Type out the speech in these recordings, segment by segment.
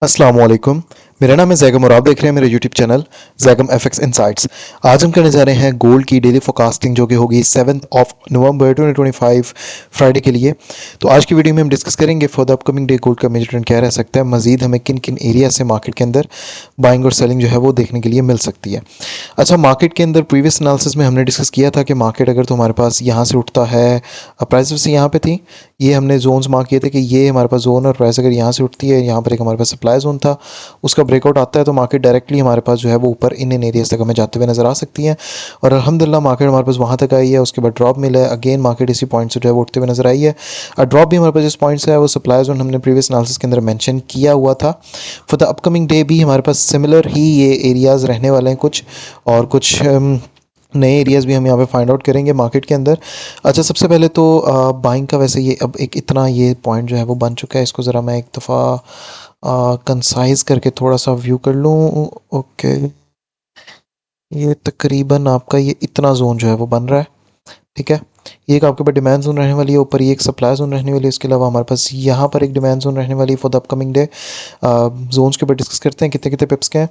अस्सलाम वालेकुम। मेरा नाम है जैगम और आप देख रहे हैं मेरे YouTube channel Zaigham FX insights. आज हम करने जा रहे हैं गोल्ड की डेली फोरकास्टिंग जो कि होगी 7 ऑफ नवंबर 2025 फ्राइडे के लिए। तो आज की वीडियो में हम डिस्कस करेंगे for the upcoming day gold का मेजर ट्रेंड क्या रह सकता है, मजीद हमें किन किन एरिया से मार्केट के अंदर बाइंग और सेलिंग जो है वो देखने के लिए मिल सकती है। अच्छा, मार्केट के अंदर प्रीवियस एनालिसिस में हमने डिस्कस किया था कि मार्केट अगर तो हमारे पास यहाँ से उठता है, प्राइस से यहाँ पे थी, ये हमने जोन्स मार्क किए थे कि ये हमारे पास जोन और प्राइस अगर यहाँ से उठती है, यहाँ पर एक हमारे पास सप्लाई जोन था, उसका ब्रेकआउट आता है तो मार्केट डायरेक्टली हमारे पास जो है वो ऊपर इन एरियाज तक हमें जाते हुए नजर आ सकती है। और अल्हम्दुलिल्लाह मार्केट हमारे पास वहाँ तक आई है, उसके बाद ड्रॉप मिला है, अगेन मार्केट इसी पॉइंट से जो है वो उठते हुए नजर आई है। और ड्रॉप भी हमारे पास जिस पॉइंट से है वो सप्लाई जोन हमने प्रीवियस एनालिसिस के अंदर मेंशन किया हुआ था। फॉर द अपकमिंग डे भी हमारे पास सिमिलर ही ये एरियाज़ रहने वाले हैं कुछ, और कुछ नए एरियाज़ भी हम यहाँ पे फाइंड आउट करेंगे मार्केट के अंदर। अच्छा, सबसे पहले तो बाइंग का वैसे ये अब एक इतना ये पॉइंट जो है वो बन चुका है, इसको ज़रा मैं एक दफ़ा कंसाइज करके थोड़ा सा व्यू कर लूँ। ओके, ये तकरीबन आपका ये इतना जोन जो है वो बन रहा है, ठीक है। ये एक आपके पास डिमांड जोन रहने वाली है, ऊपर ये एक सप्लाई जोन रहने वाली है, इसके अलावा हमारे पास यहाँ पर एक डिमांड जोन रहने वाली है for the upcoming day. Zones के ऊपर डिस्कस करते हैं कितने कितने पिप्स के हैं।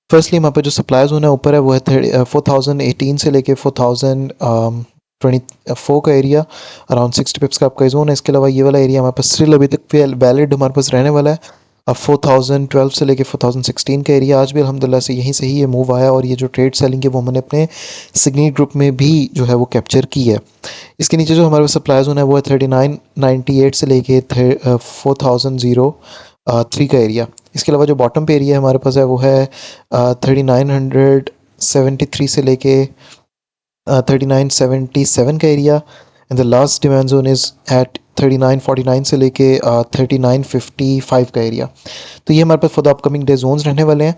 फर्स्टली हमारे पास जो सप्लाई जोन है ऊपर है वो है 4018 से लेके 4024 का एरिया, अराउंड 60 पिप्स का आपका जोन है। इसके अलावा ये वाला एरिया हमारे पास स्टिल अभी तक वैलिड हमारे पास रहने वाला है। अब 4012 से लेके 4016 का एरिया आज भी अल्हम्दुलिल्लाह से यहीं से ही ये मूव आया, और ये जो ट्रेड सेलिंग है वो हमने अपने सिग्नल ग्रुप में भी जो है वो कैप्चर की है। इसके नीचे जो हमारे पास सप्लाई जोन है वो है 3998 से लेके 4003 का एरिया। इसके अलावा जो बॉटम पे एरिया हमारे पास है वो है 3973 से लेके 3977 का area. And the last demand zone is at 3949 से लेके 3955 का एरिया। तो ये हमारे पास for the upcoming day zones रहने वाले हैं।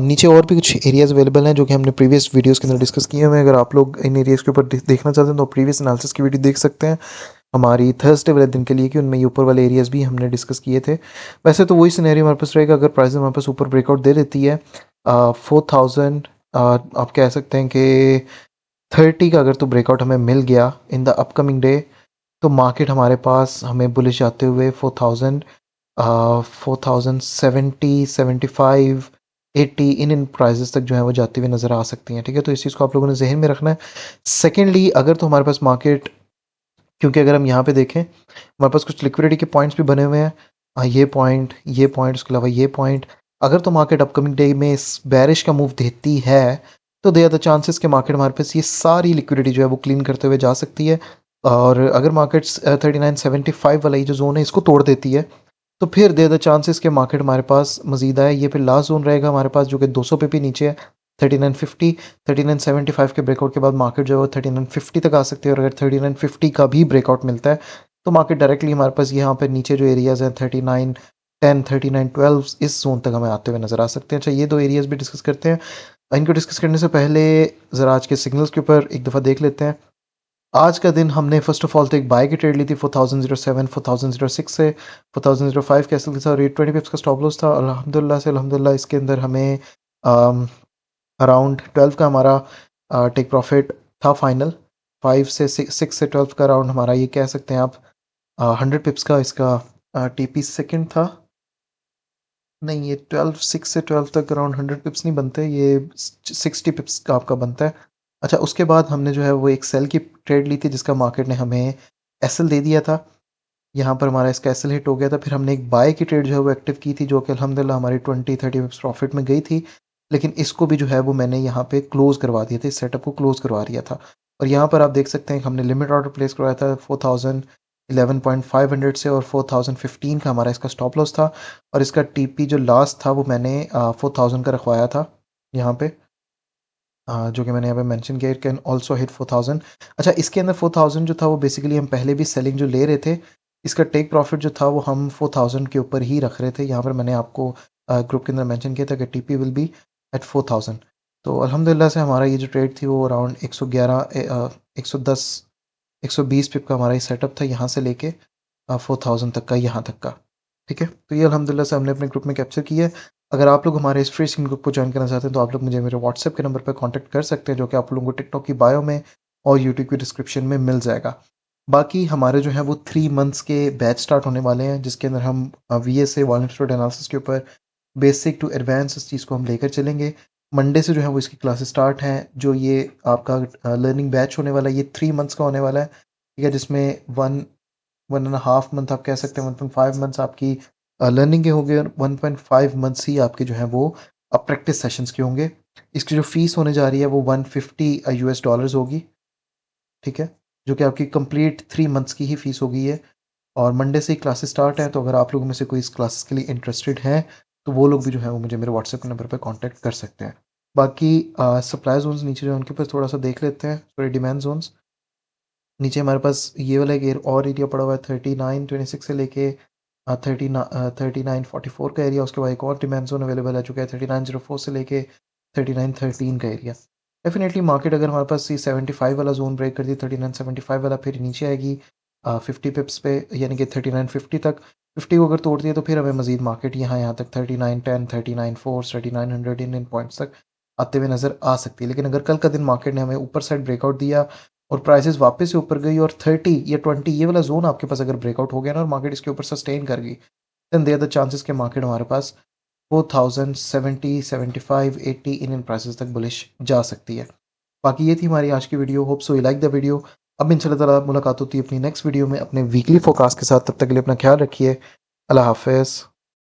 नीचे और भी कुछ एरियाज़ अवेलेबल हैं जो कि हमने प्रीवियस वीडियोस के अंदर डिस्कस किए हुए हैं। अगर आप लोग इन एरियाज़ के ऊपर देखना चाहते हैं तो प्रीवियस एनालिसिस की वीडियो देख सकते हैं हमारी थर्सडे वाले दिन के लिए, कि उनमें ये ऊपर वाले एरियाज़ भी हमने डिस्कस किए थे। वैसे तो वही सिनेरियो हमारे पास रहेगा अगर प्राइस हमारे पास ऊपर ब्रेकआउट दे देती है 4000, आप कह सकते हैं कि 30 का अगर तो ब्रेकआउट हमें मिल गया इन द अपकमिंग डे, तो मार्केट हमारे पास हमें बुलिश जाते हुए 4070 75 80 इन प्राइजेस तक जो है वो जाती हुई नज़र आ सकती हैं, ठीक है। तो इस चीज़ को आप लोगों ने जहन में रखना है। सेकेंडली, अगर तो हमारे पास मार्केट, क्योंकि अगर हम यहाँ पे देखें हमारे पास कुछ लिक्विडिटी के पॉइंट्स भी बने हुए हैं, ये पॉइंट, उसके अलावा ये पॉइंट, अगर तो मार्केट अपकमिंग डे में इस बैरिश का मूव देती है तो दे आर द चांसेस कि मार्केट हमारे पास ये सारी लिक्विडिटी जो है वो क्लीन करते हुए जा सकती है। और अगर मार्केट्स 3975 वाला ये जो जोन है इसको तोड़ देती है तो फिर दे द चांसेस के मार्केट हमारे पास मजीद आए। ये फिर लास्ट जोन रहेगा हमारे पास जो कि 200 पे भी नीचे है, 3950। 3975 के ब्रेकआउट के बाद मार्केट जो है वो 3950 तक आ सकती है, और अगर 3950 का भी ब्रेकआउट मिलता है तो मार्केट डायरेक्टली हमारे पास यहाँ पर नीचे जो एरियाज़ हैं 3910 3912 इस जोन तक हमें आते हुए नज़र आ सकते हैं। अच्छा, ये दो एरियाज़ भी डिस्कस करते हैं। इनको डिस्कस करने से पहले ज़रा आज के सिग्नल्स के ऊपर एक दफ़ा देख लेते हैं। आज का दिन हमने फर्स्ट ऑफ ऑल तो एक बाय की ट्रेड ली थी 4007 4006 से 4005 कैसल के साथ, रेट 20 पिप्स का स्टॉप लॉस था। अल्हम्दुलिल्लाह इसके अंदर हमें अराउंड 12 का हमारा टेक प्रॉफिट था फाइनल। 5 से 6 से 12 का अराउंड हमारा ये कह सकते हैं आप 100 पिप्स का इसका टीपी सेकंड था। नहीं, ये 12 6 से 12 तक अराउंड 100 पिप्स नहीं बनते, ये 60 पिप्स का आपका बनता है। अच्छा, उसके बाद हमने जो है वो एक सेल की ट्रेड ली थी जिसका मार्केट ने हमें एसएल दे दिया था। यहाँ पर हमारा इसका एसएल हिट हो गया था। फिर हमने एक बाय की ट्रेड जो है वो एक्टिव की थी जो कि अल्हम्दुलिल्लाह हमारी 20-30 पिप्स प्रॉफिट में गई थी। लेकिन इसको भी जो है वो मैंने यहाँ पे क्लोज करवा दिया था, इस सेटअप को क्लोज करवा दिया था। और यहाँ पर आप देख सकते हैं कि हमने लिमिट ऑर्डर प्लेस करवाया था 4011.500 से, और 4015 का हमारा इसका स्टॉप लॉस था। और इसका टीपी जो लास्ट था वो मैंने 4000 का रखवाया था यहाँ पे, जो कि मैंने यहाँ पे मेंशन किया, इट कैन ऑल्सो हिट 4000। अच्छा, इसके अंदर 4000 जो था वो बेसिकली हम पहले भी सेलिंग जो ले रहे थे, इसका टेक प्रॉफिट जो था वो हम 4000 के ऊपर ही रख रहे थे। यहाँ पर मैंने आपको ग्रुप के अंदर मेंशन किया था कि टीपी विल बी एट 4000। तो अल्हम्दुलिल्लाह से हमारा ये जो ट्रेड थी वो अराउंड 111 110 120 पिप का हमारा ये सेटअप था, यहाँ से लेके 4000 तक का, यहाँ तक का, ठीक है। तो ये अल्हम्दुलिल्लाह से हमने अपने ग्रुप में कैप्चर किया है। अगर आप लोग हमारे इस फ्री स्क्रीन ग्रुप को ज्वाइन करना चाहते हैं तो आप लोग मुझे मेरे व्हाट्सएप के नंबर पर कॉन्टैक्ट कर सकते हैं, जो कि आप लोगों को टिकटॉक की बायो में और यूट्यूब की डिस्क्रिप्शन में मिल जाएगा। बाकी हमारे जो है वो 3 मंथ्स के बैच स्टार्ट होने वाले हैं जिसके अंदर हम V S A volume store analysis के ऊपर बेसिक टू एडवांस इस चीज़ को हम लेकर चलेंगे। मंडे से जो है वो इसकी क्लासेस स्टार्ट हैं। जो ये आपका लर्निंग बैच होने वाला है, ये 3 मंथ्स का होने वाला है, ठीक है? जिसमें 1.5 मंथ आप कह सकते हैं, 1.5 मंथ्स आपकी लर्निंग के होंगे और 1.5 मंथ्स ही आपके जो हैं वो प्रैक्टिस सेशंस के होंगे। इसकी जो फ़ीस होने जा रही है वो $150 होगी, ठीक है? जो कि आपकी कंप्लीट 3 मंथ्स की ही फ़ीस होगी ये। और मंडे से ही क्लासेस स्टार्ट हैं, तो अगर आप लोगों में से कोई इस क्लासेस के लिए इंटरेस्टेड हैं, तो वो लोग भी जो है वो मुझे मेरे व्हाट्सएप नंबर पे कांटेक्ट कर सकते हैं। बाकी सप्लाई ज़ोन्स नीचे जो है उनके ऊपर थोड़ा-सा देख लेते हैं, सॉरी डिमांड ज़ोन्स। नीचे हमारे पास ये वाला एक और एरिया पड़ा हुआ है 3926 से लेके 3944 का एरिया। उसके बाद एक और डिमांड ज़ोन अवेलेबल है जो कि है 3904 से लेके 3913 का एरिया। डेफिनेटली मार्केट अगर हमारे पास ये 75 वाला जोन ब्रेक कर दी, 3975 वाला, फिर नीचे आएगी 50 पिप्स पे, यानी कि 3950 तक। 50 को अगर तोड़ती है तो फिर हमें मजीद मार्केट यहाँ तक 3910, 39 4, 3900 इन पॉइंट्स तक आते हुए नज़र आ सकती है। लेकिन अगर कल का दिन मार्केट ने हमें ऊपर साइड ब्रेकआउट दिया और प्राइसेस वापस से ऊपर गई और 30 या 20 ये वाला जोन आपके पास अगर ब्रेकआउट हो गया ना और मार्केट इसके ऊपर सस्टेन कर गई, देन देयर द चांसेस के मार्केट हमारे पास 4000, 70, 75, 80 इन प्राइसेस तक बुलिश जा सकती है। बाकी ये थी हमारी आज की video. Hope so you like the video. अब इंशाल्लाह ताला मुलाकात होती है अपनी नेक्स्ट वीडियो में अपने वीकली फोरकास्ट के साथ। तब तक के लिए अपना ख्याल रखिए। अल्लाह हाफ़िज़।